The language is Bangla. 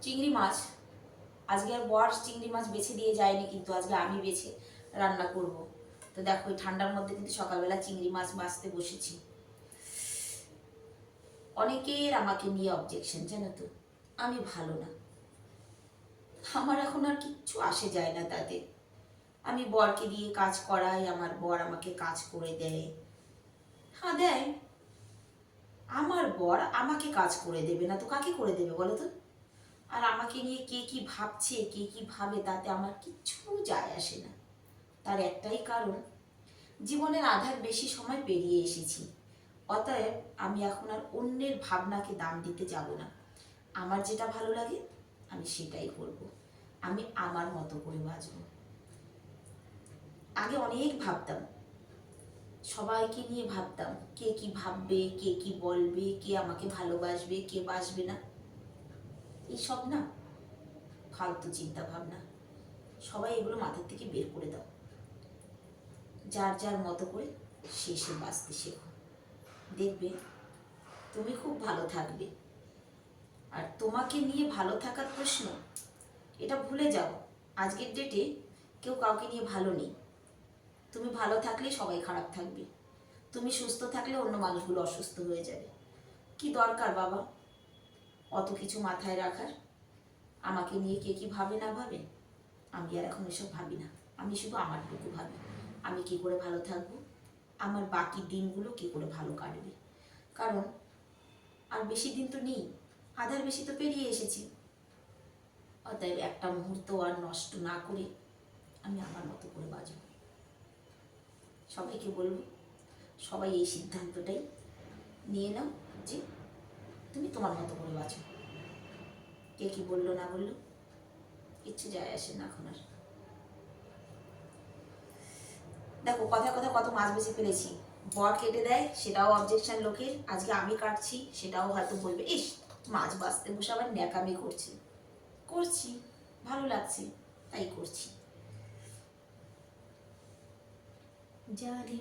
চিংড়ি মাছ। আজকে আর বর চিংড়ি মাছ বেছে দিয়ে যায়নি, কিন্তু আজকে আমি বেছে রান্না করব। তো দেখো এই ঠান্ডার মধ্যে কিন্তু সকালবেলা চিংড়ি মাছ বাছতে বসেছি। অনেকের আমাকে নিয়ে অবজেকশন, জানো তো, আমি ভালো না। আমার এখন আর কিচ্ছু আসে যায় না তাতে। আমি বরকে দিয়ে কাজ করাই, আমার বর আমাকে কাজ করে দেয়। হ্যাঁ দেয়, আমার বর আমাকে কাজ করে দেবে না তো কাকে করে দেবে বলো তো? আর আমাকে নিয়ে কে কি ভাবছে, কে কি ভাবে, তাতে আমার কিচ্ছু যায় আসে না। তার একটাই কারণ, জীবনের আধার বেশি সময় পেরিয়ে এসেছি। অতএব আমি এখন আর অন্যের ভাবনাকে দাম দিতে যাব না। আমার যেটা ভালো লাগে আমি সেটাই করব। আমি আমার মতো করে বাঁচব। আগে অনেক ভাবতাম, সবাইকে নিয়ে ভাবতাম, কে কি ভাববে, কে কি বলবে, কে আমাকে ভালোবাসবে, কে বাসবে না। এইসব না ফালতু চিন্তা ভাবনা, সবাই এগুলো মাথার থেকে বের করে দাও। যার যার মতো করে শেষে বাঁচতে শেখো। দেখবে তুমি খুব ভালো থাকবে। আর তোমাকে নিয়ে ভালো থাকার প্রশ্ন, এটা ভুলে যাও। আজকের ডেটে কেউ কাউকে নিয়ে ভালো নেই। তুমি ভালো থাকলে সবাই খারাপ থাকবে, তুমি সুস্থ থাকলে অন্য মানুষগুলো অসুস্থ হয়ে যাবে। কি দরকার বাবা অত কিছু মাথায় রাখার? আমাকে নিয়ে কে কি ভাবে না ভাবে, আমি আর এখন এসব ভাবি না। আমি শুধু আমারটুকু ভাবি, আমি কি করে ভালো থাকবো, আমার বাকি দিনগুলো কি করে ভালো কাটবে। কারণ আর বেশি দিন তো নেই, আধার বেশি তো পেরিয়ে এসেছি। অতএব একটা মুহূর্ত আর নষ্ট না করে আমি আমার মতো করে বাঁচব। সবাইকে বলবো, সবাই এই সিদ্ধান্তটাই নিয়ে নাও যে তুমি তোমার মতো করে বাঁচো। কে কি বললো না বললো কিচ্ছু যায় আসে না এখন আর। দেখো কথা কথা কত মাছ বেছে ফেলেছি, বর কেটে দেয় সেটাও অবজেকশন লোকের, আজকে আমি কাটছি সেটাও হয়তো বলবে, ইস মাছ বাছতে বসে আবার ন্যাকামি করছে। করছি, ভালো লাগছে তাই করছি। জানি